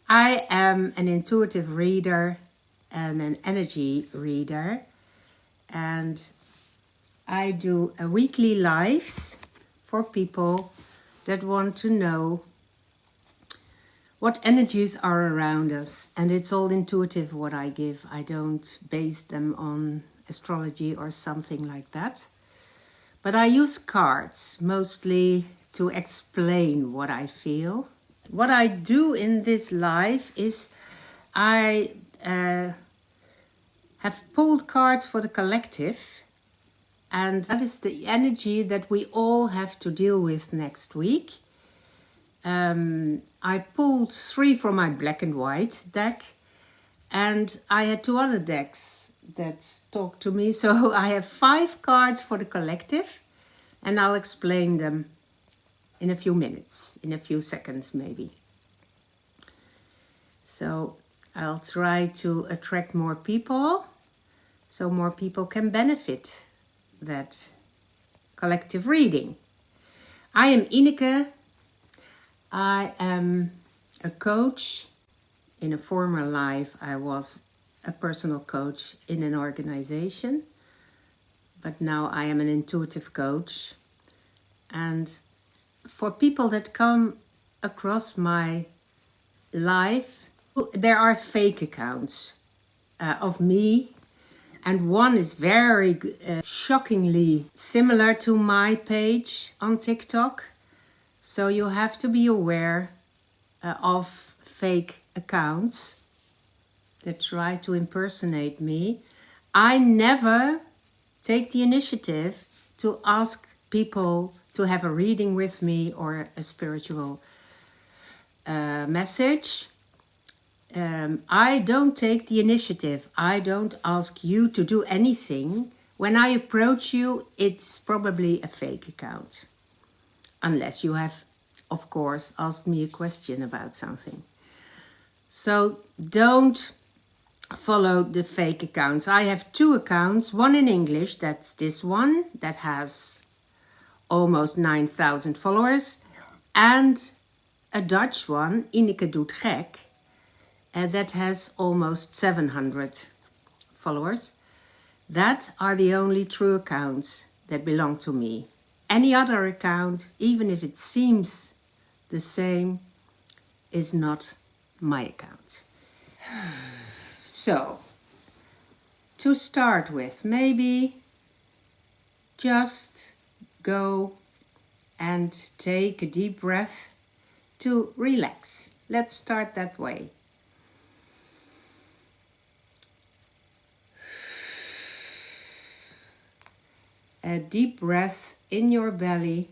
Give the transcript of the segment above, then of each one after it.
I am an intuitive reader and an energy reader, and I do a weekly lives for people that want to know what energies are around us, and it's all intuitive what I give. I don't base them on astrology or something like that. But I use cards mostly to explain what I feel. What I do in this life is I have pulled cards for the collective, and that is the energy that we all have to deal with next week. I pulled 3 from my black and white deck, and I had 2 other decks that talked to me. So I have 5 cards for the collective, and I'll explain them in a few minutes, in a few seconds maybe. So I'll try to attract more people, so more people can benefit that collective reading. I am Ineke. I am a coach. In a former life, I was a personal coach in an organization, but now I am an intuitive coach. And for people that come across my life, there are fake accounts of me, and one is very shockingly similar to my page on TikTok. So you have to be aware of fake accounts that try to impersonate me. I never take the initiative to ask people to have a reading with me or a spiritual message. I don't take the initiative. I don't ask you to do anything. When I approach you, it's probably a fake account. Unless you have, of course, asked me a question about something. So don't follow the fake accounts. I have 2 accounts, one in English, that's this one, that has almost 9,000 followers, and a Dutch one, Ineke doet gek, that has almost 700 followers. That are the only true accounts that belong to me. Any other account, even if it seems the same, is not my account. So, to start with, maybe just go and take a deep breath to relax. Let's start that way. A deep breath in your belly.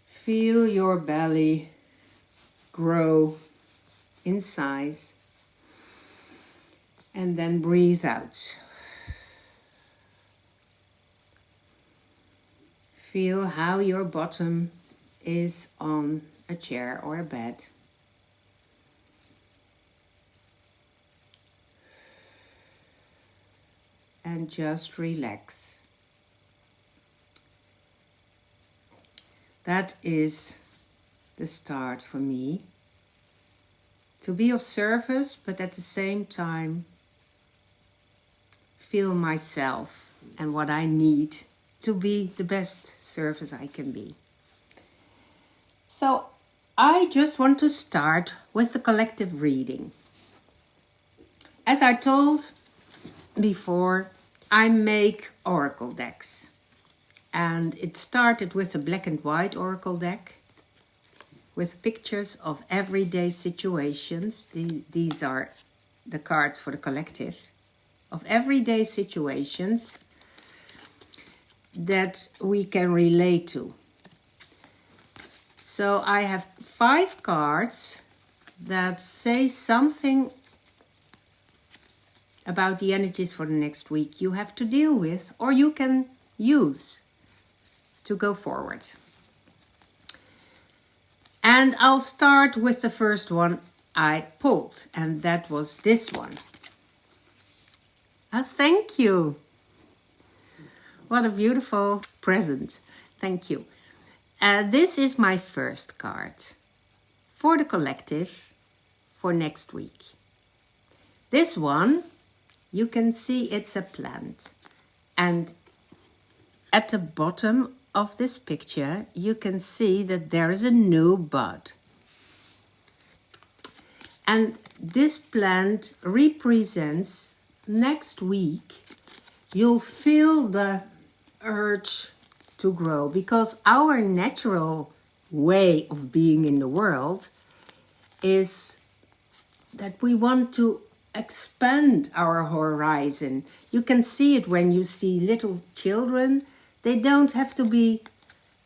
Feel your belly grow in size. And then breathe out. Feel how your bottom is on a chair or a bed. And just relax. That is the start for me. To be of service, but at the same time feel myself and what I need to be the best service I can be. So I just want to start with the collective reading. As I told before, I make oracle decks, and it started with a black and white oracle deck with pictures of everyday situations. These are the cards for the collective, of everyday situations that we can relate to. So I have 5 cards that say something about the energies for the next week you have to deal with, or you can use to go forward. And I'll start with the first one I pulled, and that was this one. Thank you. What a beautiful present. Thank you. This is my first card for the collective for next week. This one, you can see it's a plant. And at the bottom of this picture, you can see that there is a new bud. And this plant represents next week, you'll feel the urge to grow, because our natural way of being in the world is that we want to expand our horizon. You can see it when you see little children. They don't have to be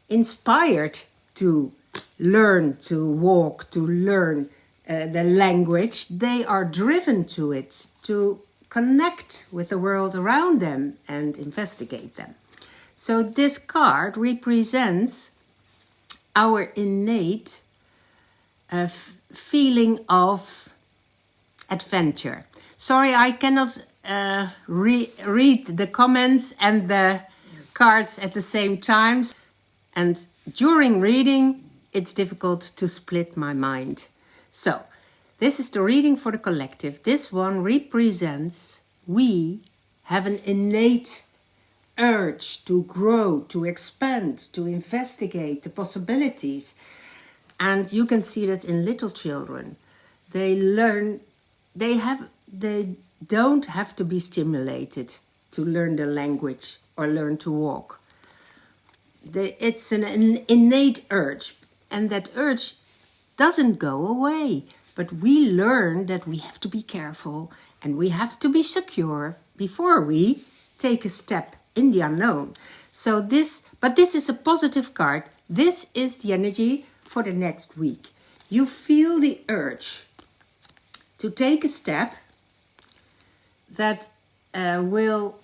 inspired to learn to walk, to learn the language. They are driven to it, to connect with the world around them and investigate them. So this card represents our innate feeling of adventure. Sorry, I cannot read the comments and the cards at the same time. And during reading, it's difficult to split my mind. So, this is the reading for the collective. This one represents we have an innate urge to grow, to expand, to investigate the possibilities. And you can see that in little children. They learn, they don't have to be stimulated to learn the language or learn to walk. It's an innate urge, and that urge doesn't go away. But we learn that we have to be careful and we have to be secure before we take a step in the unknown. So this is a positive card. This is the energy for the next week. You feel the urge to take a step that will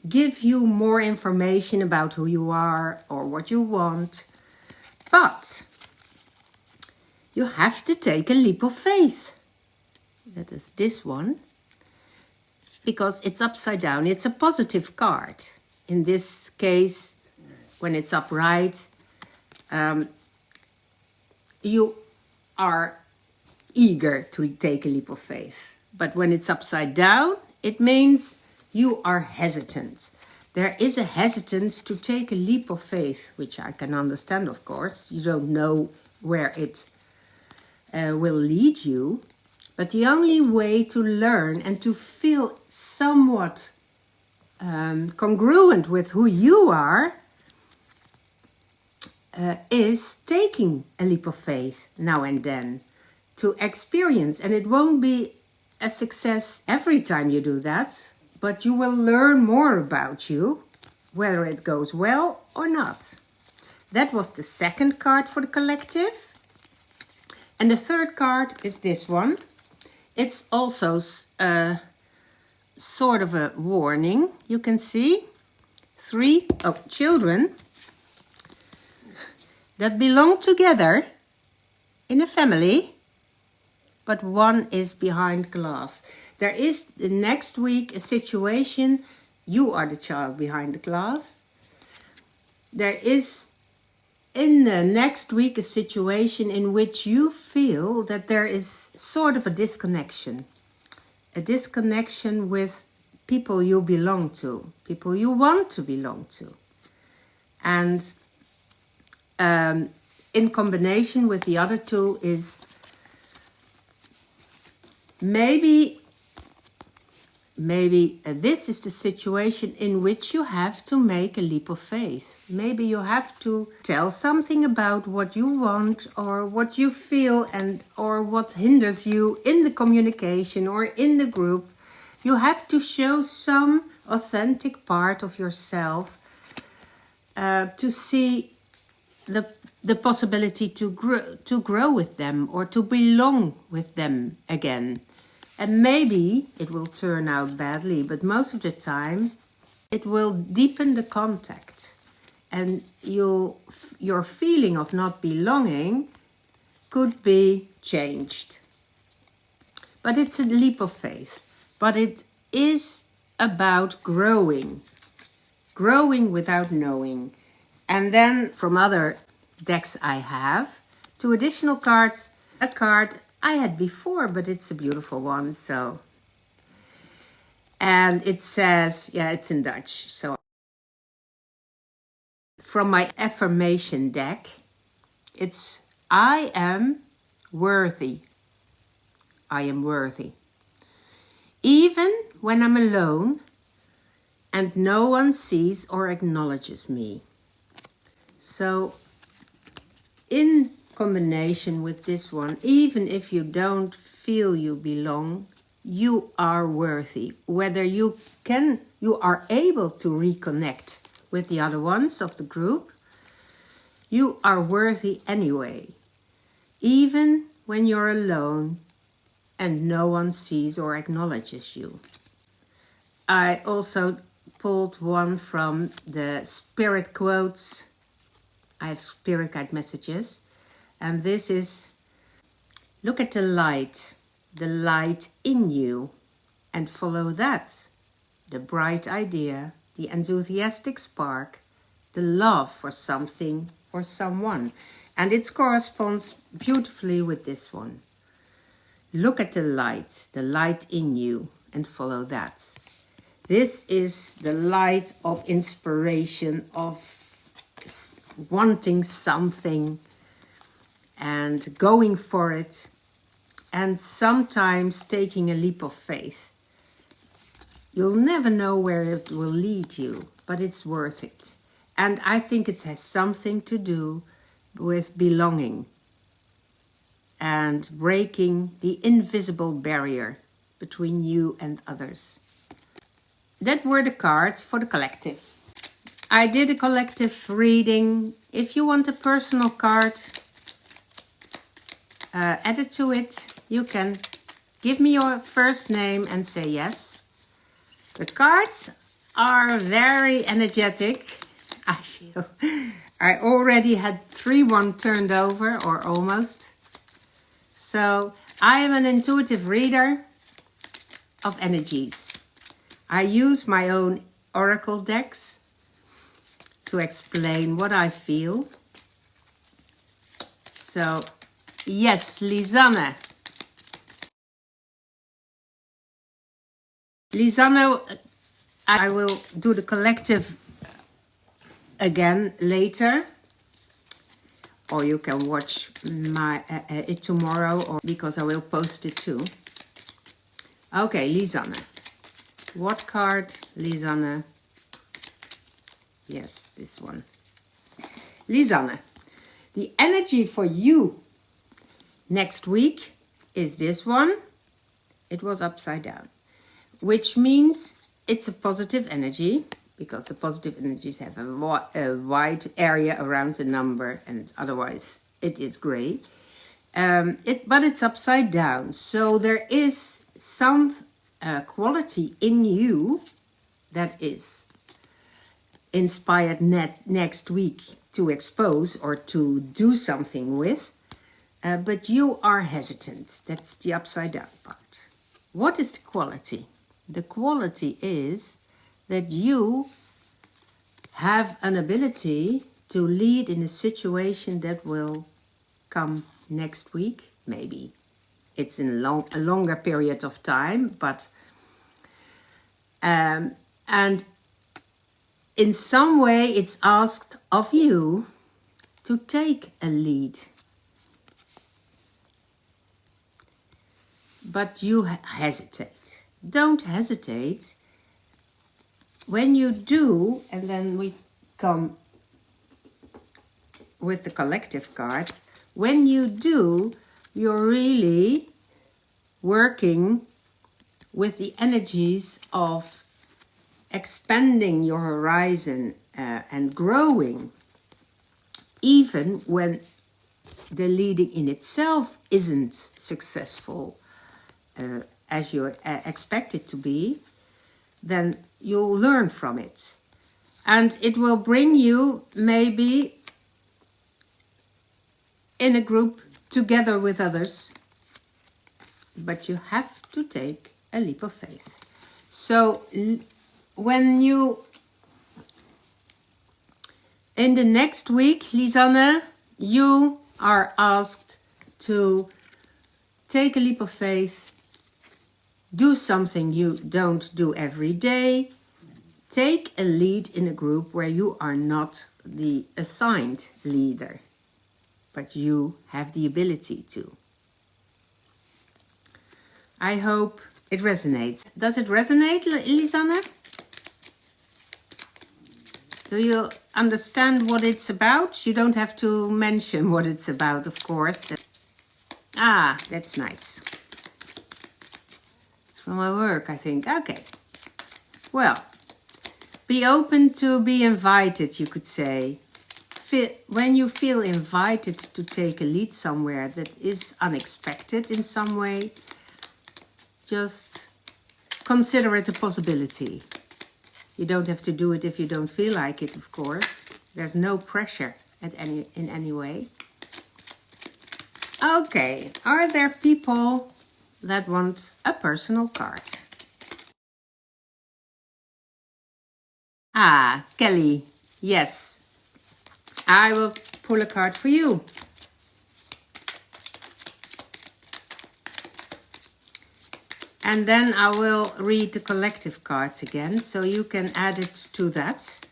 give you more information about who you are or what you want. But you have to take a leap of faith. That is this one. Because it's upside down. It's a positive card. In this case, when it's upright, you are eager to take a leap of faith. But when it's upside down, it means you are hesitant. There is a hesitance to take a leap of faith, which I can understand, of course. You don't know where it will lead you. But the only way to learn and to feel somewhat congruent with who you are is taking a leap of faith now and then to experience. And it won't be a success every time you do that, but you will learn more about you, whether it goes well or not. That was the second card for the collective. And the third card is this one. It's also sort of a warning. You can see 3 children that belong together in a family, but one is behind glass. There is the next week a situation, you are the child behind the glass. There is in the next week a situation in which you feel that there is sort of a disconnection with people you belong to, people you want to belong to. And in combination with the other two is maybe this is the situation in which you have to make a leap of faith. Maybe you have to tell something about what you want or what you feel or what hinders you in the communication or in the group. You have to show some authentic part of yourself to see the possibility to grow with them or to belong with them again. And maybe it will turn out badly, but most of the time it will deepen the contact. And your feeling of not belonging could be changed. But it's a leap of faith. But it is about growing. Growing without knowing. And then from other decks I have, 2 additional cards a card I had before, but it's a beautiful one. So, and it says, yeah, it's in Dutch. So from my affirmation deck, it's I am worthy. I am worthy. Even when I'm alone and no one sees or acknowledges me. So in combination with this one, even if you don't feel you belong, you are worthy. Whether you are able to reconnect with the other ones of the group, you are worthy anyway. Even when you're alone and no one sees or acknowledges you. I also pulled one from the spirit quotes. I have spirit guide messages. And this is, look at the light in you, and follow that. The bright idea, the enthusiastic spark, the love for something or someone. And it corresponds beautifully with this one. Look at the light in you, and follow that. This is the light of inspiration, of wanting something and going for it, and sometimes taking a leap of faith. You'll never know where it will lead you, but it's worth it. And I think it has something to do with belonging and breaking the invisible barrier between you and others. That were the cards for the collective. I did a collective reading. If you want a personal card added to it, you can give me your first name and say yes. The cards are very energetic. I feel I already had 3-1 turned over, or almost. So I am an intuitive reader of energies. I use my own oracle decks to explain what I feel. So, yes, Lizanne. Lizanne, I will do the collective again later. Or you can watch my it tomorrow, or because I will post it too. Okay, Lizanne. What card, Lizanne? Yes, this one. Lizanne, the energy for you next week is this one. It was upside down, which means it's a positive energy, because the positive energies have a wide area around the number, and otherwise it is gray. But it's upside down, so there is some quality in you that is inspired next week to expose or to do something with, but you are hesitant. That's the upside down part. What is the quality? The quality is that you have an ability to lead in a situation that will come next week, maybe. It's in a longer period of time, but and in some way it's asked of you to take a lead. But you hesitate. Don't hesitate. When you do, and then we come with the collective cards, when you do, you're really working with the energies of expanding your horizon and growing, even when the leading in itself isn't successful as you expect it to be, then you'll learn from it. And it will bring you maybe in a group together with others, but you have to take a leap of faith. So when you, in the next week, Lizanne, you are asked to take a leap of faith. Do something you don't do every day. Take a lead in a group where you are not the assigned leader, but you have the ability to. I hope it resonates. Does it resonate, Lizanne? Do you understand what it's about? You don't have to mention what it's about, of course. Ah, that's nice. It's from my work, I think. Okay. Well, be open to be invited, you could say. When you feel invited to take a lead somewhere that is unexpected in some way, just consider it a possibility. You don't have to do it if you don't feel like it, of course. There's no pressure in any way. Okay, are there people that want a personal card? Ah, Kelly, yes. I will pull a card for you. And then I will read the collective cards again, so you can add it to that.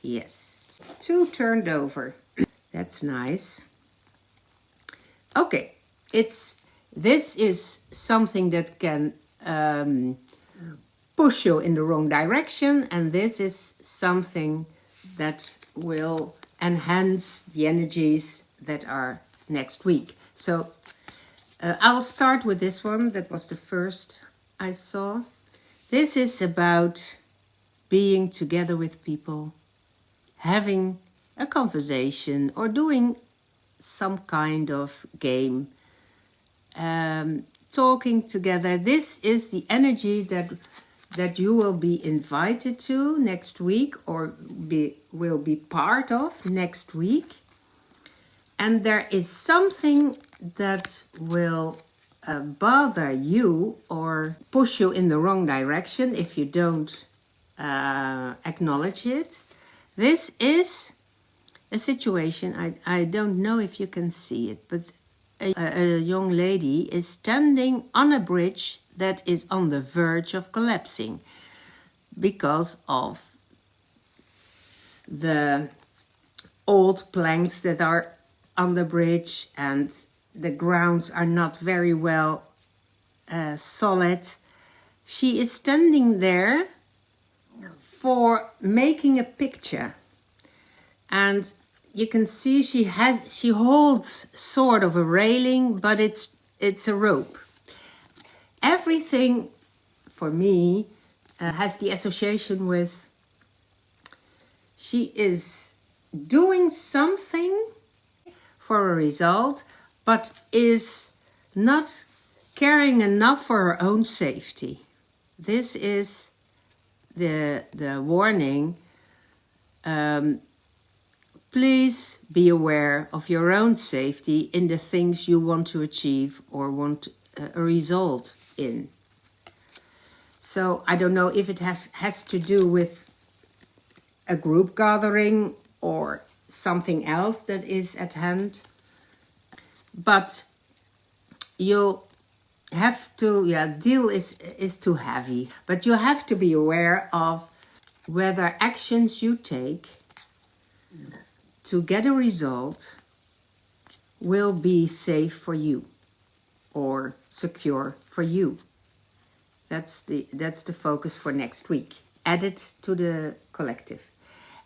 Yes, 2 turned over. That's nice. Okay, this is something that can push you in the wrong direction, and this is something that will enhance the energies that are next week. So I'll start with this one. That was the first I saw. This is about being together with people, having a conversation or doing some kind of game, talking together. This is the energy that you will be invited to next week, or will be part of next week. And there is something that will bother you or push you in the wrong direction if you don't acknowledge it. This is a situation, I don't know if you can see it, but a young lady is standing on a bridge that is on the verge of collapsing because of the old planks that are on the bridge, and the grounds are not very well solid. She is standing there for making a picture, and you can see she holds sort of a railing, but it's a rope. Everything for me has the association with she is doing something for a result, but is not caring enough for her own safety. This is the warning. Please be aware of your own safety in the things you want to achieve or want a result in. So I don't know if it has to do with a group gathering or something else that is at hand, but you'll have to, deal is too heavy, but you have to be aware of whether actions you take to get a result will be safe for you or secure for you. That's the focus for next week. Add it to the collective.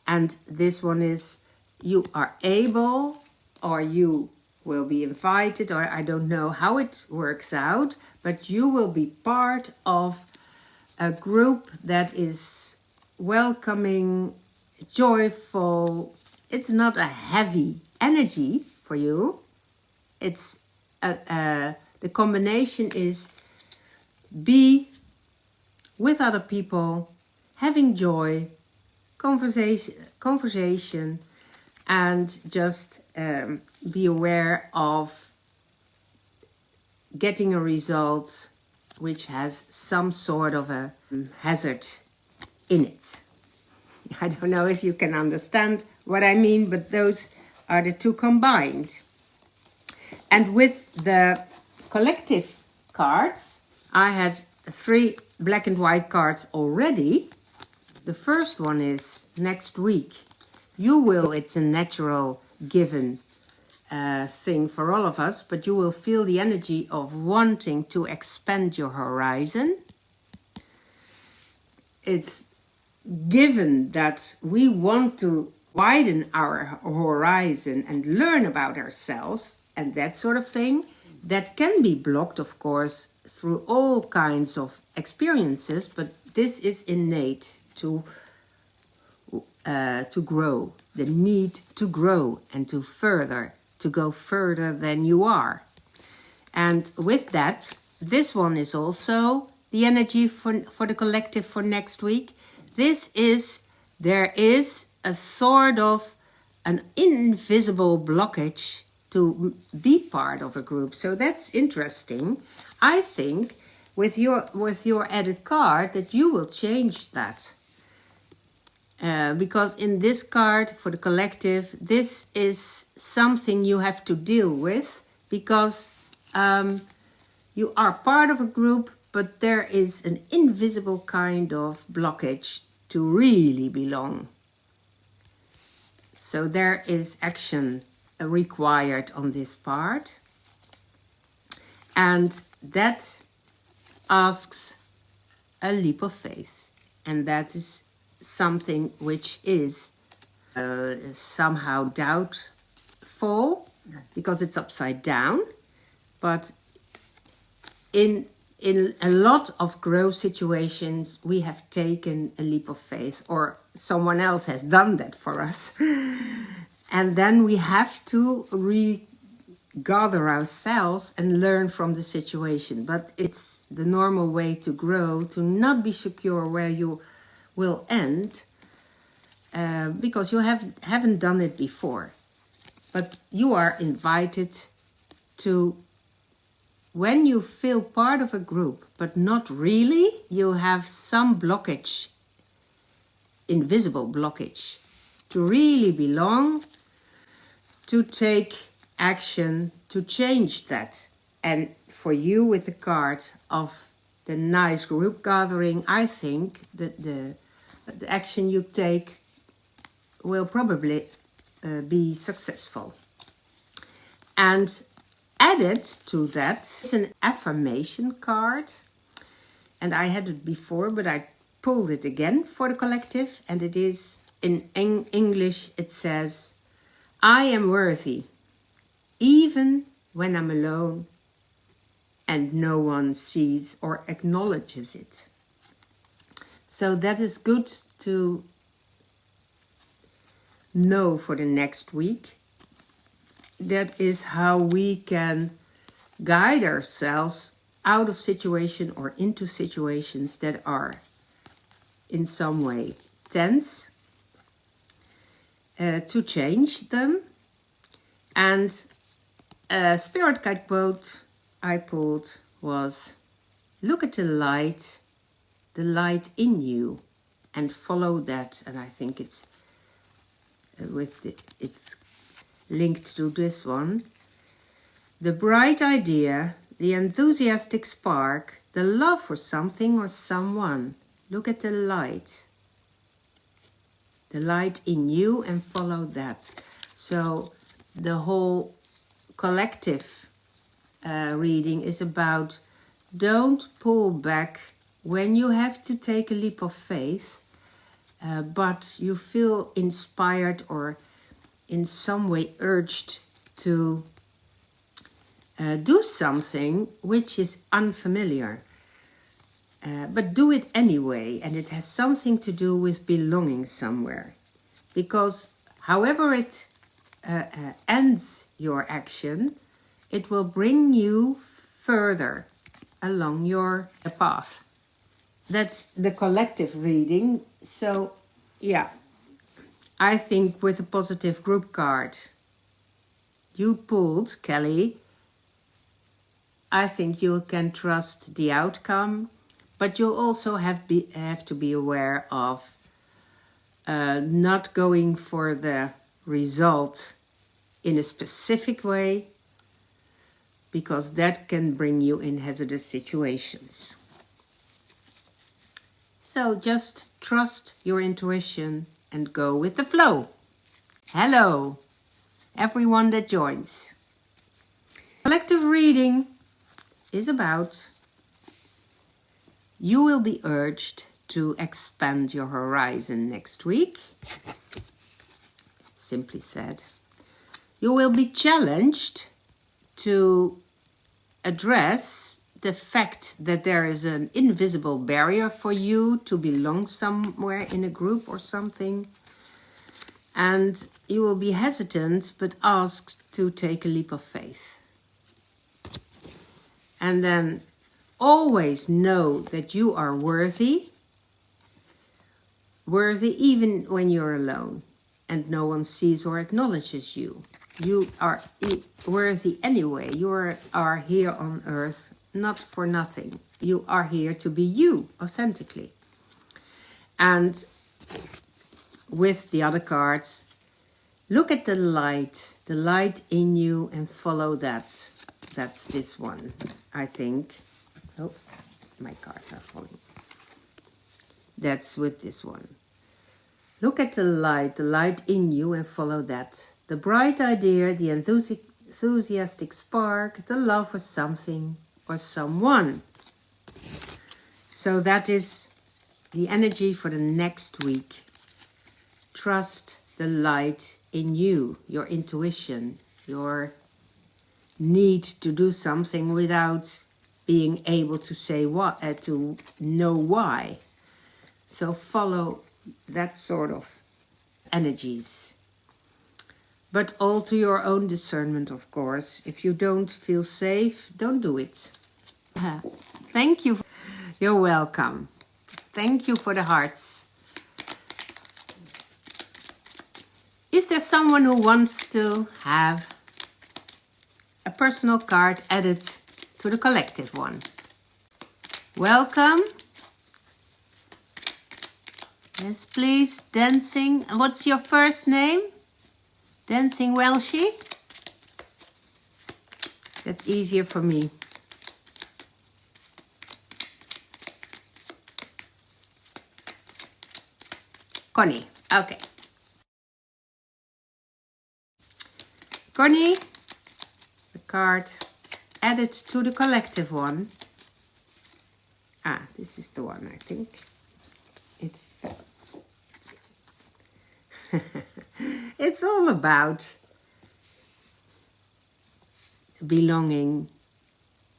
And this one is, you are able, or you will be invited, or I don't know how it works out, but you will be part of a group that is welcoming, joyful. It's not a heavy energy for you. It's the combination is be with other people, having joy, conversation, and just be aware of getting a result which has some sort of a hazard in it. I don't know if you can understand what I mean, but those are the two combined. And with the collective cards, I had 3 black and white cards already. The first one is next week. You will, it's a natural given thing for all of us, but you will feel the energy of wanting to expand your horizon. It's given that we want to widen our horizon and learn about ourselves and that sort of thing. That can be blocked, of course, through all kinds of experiences, but this is innate to grow, the need to grow and to go further than you are. And with that, this one is also the energy for the collective for next week. There is a sort of an invisible blockage to be part of a group. So that's interesting. I think with your added card that you will change that. Because in this card for the collective, this is something you have to deal with, because you are part of a group, but there is an invisible kind of blockage to really belong. So there is action required on this part, and that asks a leap of faith, and that is something which is somehow doubtful because it's upside down, but in a lot of growth situations we have taken a leap of faith, or someone else has done that for us. And then we have to regather ourselves and learn from the situation. But it's the normal way to grow, to not be secure where you will end, because you haven't done it before. But you are invited to, when you feel part of a group, but not really, you have some blockage, invisible blockage, to really belong, to take action to change that. And for you, with the card of the nice group gathering, I think that the action you take will probably be successful. And added to that is an affirmation card. And I had it before, but I pulled it again for the collective. And it is, in English, it says, I am worthy, even when I'm alone and no one sees or acknowledges it. So that is good to know for the next week. That is how we can guide ourselves out of situation or into situations that are in some way tense, to change them. And a spirit guide quote I pulled was, look at the light in you, and follow that. And I think it's it's linked to this one. The bright idea, the enthusiastic spark, the love for something or someone. Look at the light in you, and follow that. So the whole collective reading is about, don't pull back when you have to take a leap of faith, but you feel inspired or in some way urged to do something which is unfamiliar. But do it anyway, and it has something to do with belonging somewhere. Because however it ends your action, it will bring you further along your path. That's the collective reading. So, yeah, I think with a positive group card you pulled, Kelly, I think you can trust the outcome, but you also have to be aware of not going for the result in a specific way, because that can bring you in hazardous situations. So just trust your intuition and go with the flow. Hello, everyone that joins. Collective reading is about you will be urged to expand your horizon next week. Simply said, you will be challenged to address the fact that there is an invisible barrier for you to belong somewhere in a group or something. And you will be hesitant but asked to take a leap of faith. And then always know that you are worthy even when you're alone and no one sees or acknowledges you. You are worthy anyway. You are here on earth not for nothing. You are here to be you authentically. And with the other cards, look at the light in you and follow that. That's this one, I think. Oh, my cards are falling. That's with this one. Look at the light in you and follow that. The bright idea, the enthusiastic spark, the love for something or someone. So that is the energy for the next week. Trust the light in you, your intuition, your need to do something without being able to say what, to know why. So follow that sort of energies. But all to your own discernment, of course. If you don't feel safe, don't do it. Thank you. You're welcome. Thank you for the hearts. Is there someone who wants to have a personal card added to the collective one? Welcome. Yes, please. Dancing. What's your first name? Dancing Welshie? That's easier for me. Connie. Okay. Connie, the card added to the collective one. Ah, this is the one, I think. It fell. It's all about belonging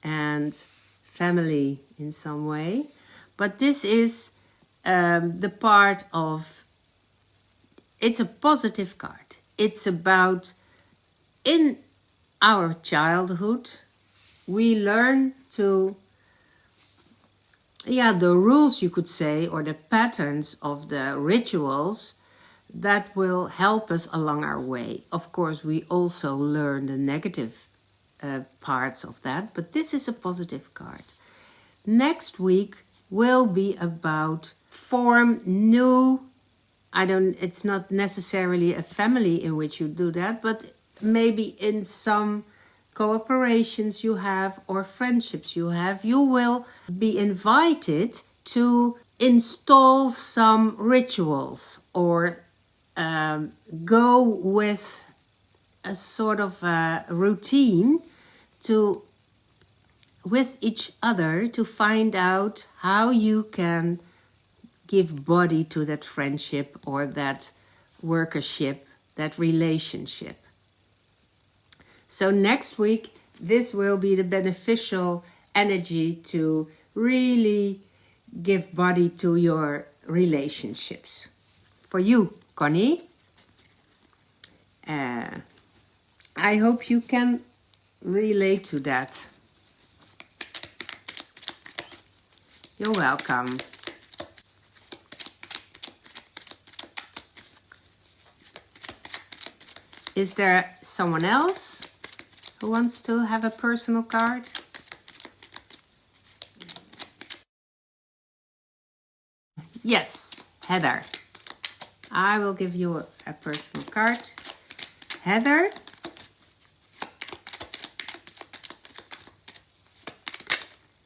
and family in some way. But this is the part of, it's a positive card. It's about, in our childhood, we learn to, the rules, you could say, or the patterns of the rituals that will help us along our way. Of course, we also learn the negative parts of that, but this is a positive card. Next week will be about form new, it's not necessarily a family in which you do that, but maybe in some cooperations you have or friendships you have, you will be invited to install some rituals or go with a sort of routine with each other to find out how you can give body to that friendship or that workership, that relationship. So next week, this will be the beneficial energy to really give body to your relationships. For you, Connie, I hope you can relate to that. You're welcome. Is there someone else who wants to have a personal card? Yes, Heather. I will give you a personal card. Heather,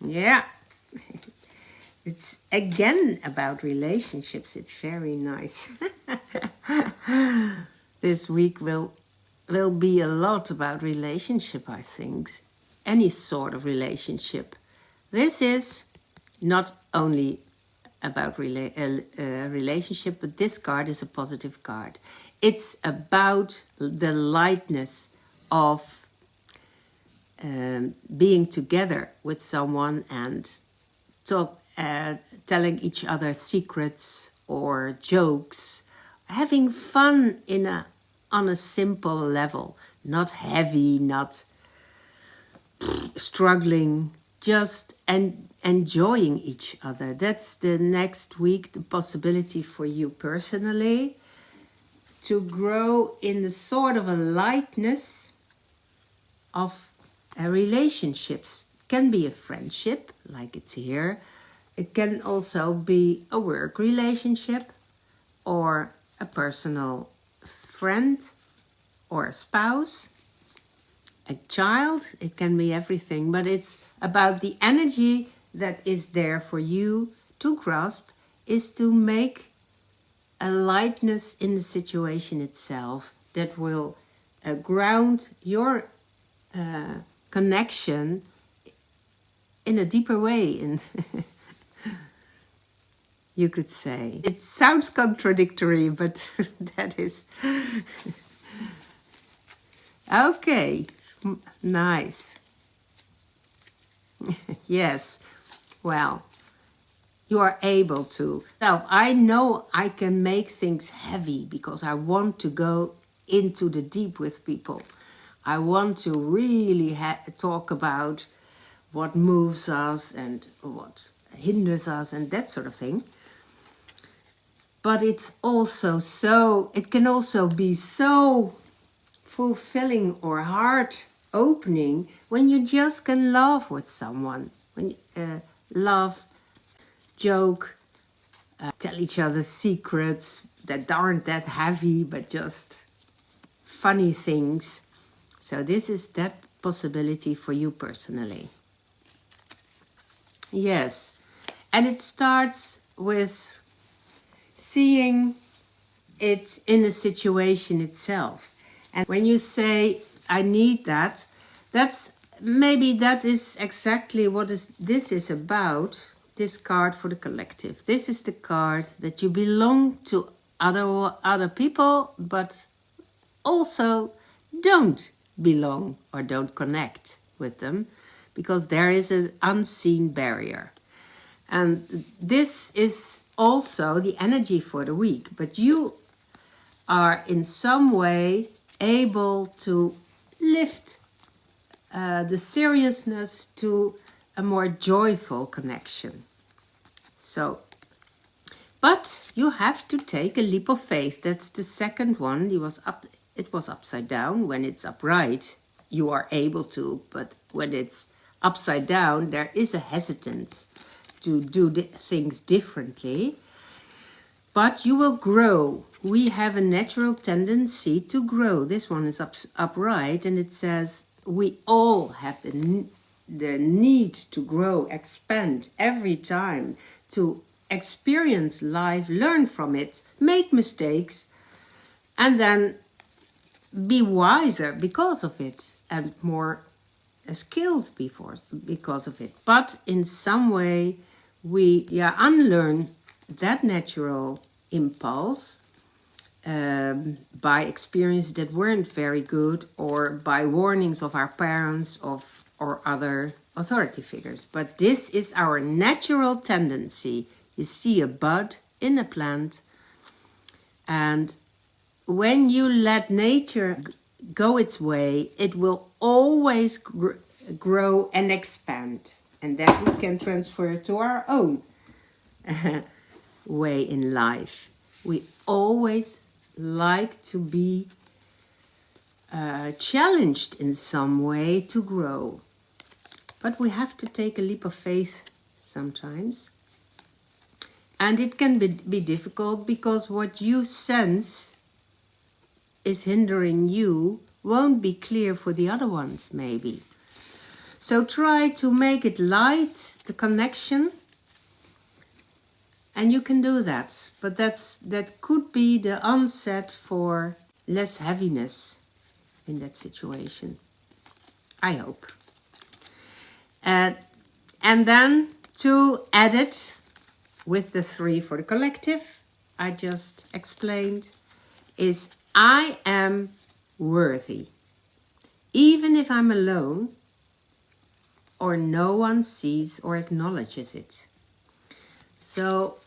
Yeah. It's again about relationships. It's very nice. This week will be a lot about relationship, I think. Any sort of relationship. This is not only about relationship, but this card is a positive card. It's about the lightness of being together with someone and telling each other secrets or jokes, having fun on a simple level, not heavy, not struggling, just enjoying each other. That's the next week, the possibility for you personally to grow in the sort of a lightness of relationships. It can be a friendship, like it's here. It can also be a work relationship or a personal friend or a spouse, a child. It can be everything, but it's about the energy that is there for you to grasp, is to make a lightness in the situation itself that will ground your connection in a deeper way. You could say. It sounds contradictory, but that is... Okay, nice. Yes, well, you are able to. Now, I know I can make things heavy because I want to go into the deep with people. I want to really talk about what moves us and what hinders us and that sort of thing. But it's also it can also be so fulfilling or heart opening when you just can laugh with someone. When you laugh, joke, tell each other secrets that aren't that heavy, but just funny things. So this is that possibility for you personally. Yes, and it starts with seeing it in a situation itself. And when you say, I need that, that is exactly what this is about, this card for the collective. This is the card that you belong to other people, but also don't belong or don't connect with them, because there is an unseen barrier. And this is also the energy for the week, but you are in some way able to lift the seriousness to a more joyful connection. So, but you have to take a leap of faith. That's the second one. It was upside down. When it's upright, you are able to, but when it's upside down, there is a hesitance to do things differently. But you will grow. We have a natural tendency to grow. This one is upright, and it says we all have the need to grow, expand every time, to experience life, learn from it, make mistakes, and then be wiser because of it, and more skilled because of it. But in some way, we unlearn that natural impulse by experiences that weren't very good, or by warnings of our parents or other authority figures. But this is our natural tendency. You see a bud in a plant, and when you let nature go its way, it will always grow and expand. And that we can transfer to our own way in life. We always like to be challenged in some way to grow. But we have to take a leap of faith sometimes. And it can be difficult, because what you sense is hindering you won't be clear for the other ones, maybe. So try to make it light, the connection. And you can do that. But that could be the onset for less heaviness in that situation. I hope. And then to add it with the 3 for the collective, I just explained, is I am worthy. Even if I'm alone or no one sees or acknowledges it. So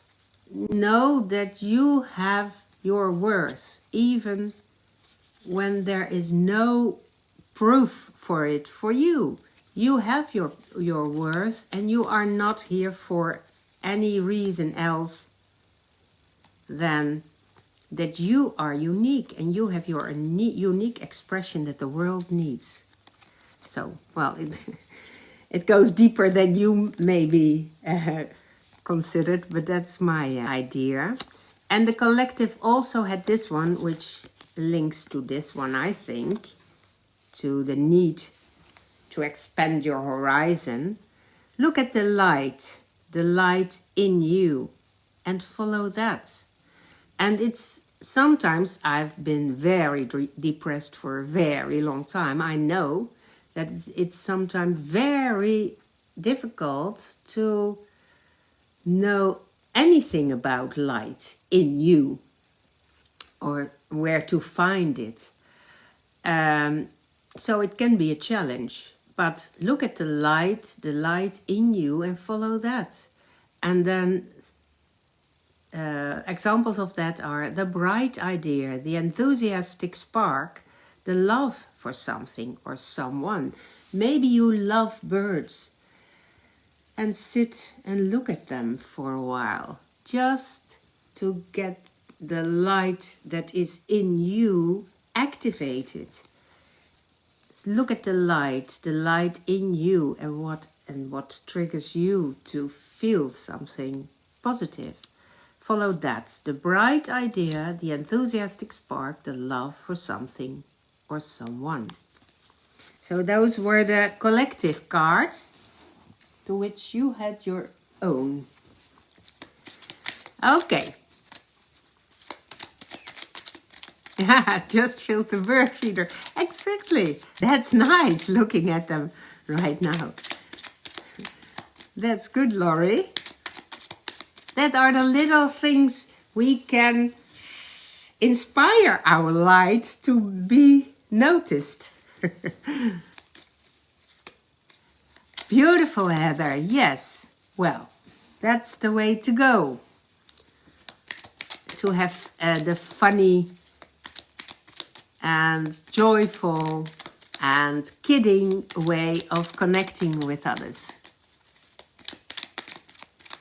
know that you have your worth, even when there is no proof for it for you. You have your worth, and you are not here for any reason else than that you are unique and you have your unique expression that the world needs. So, well, it goes deeper than you maybe considered, but that's my idea. And the collective also had this one, which links to this one, I think, to the need to expand your horizon. Look at the light in you, and follow that. And it's sometimes I've been very depressed for a very long time. I know that it's sometimes very difficult to know anything about light in you or where to find it. So it can be a challenge. But look at the light in you, and follow that. And then examples of that are the bright idea, the enthusiastic spark, the love for something or someone. Maybe you love birds, and sit and look at them for a while, just to get the light that is in you activated. Look at the light in you, and what triggers you to feel something positive. Follow that, the bright idea, the enthusiastic spark, the love for something or someone. So those were the collective cards, to which you had your own. Okay. Yeah, just filled the bird feeder. Exactly. That's nice, looking at them right now. That's good, Laurie. That are the little things we can inspire our light to be noticed. Beautiful, Heather. Yes. Well, that's the way to go. To have the funny and joyful and kidding way of connecting with others.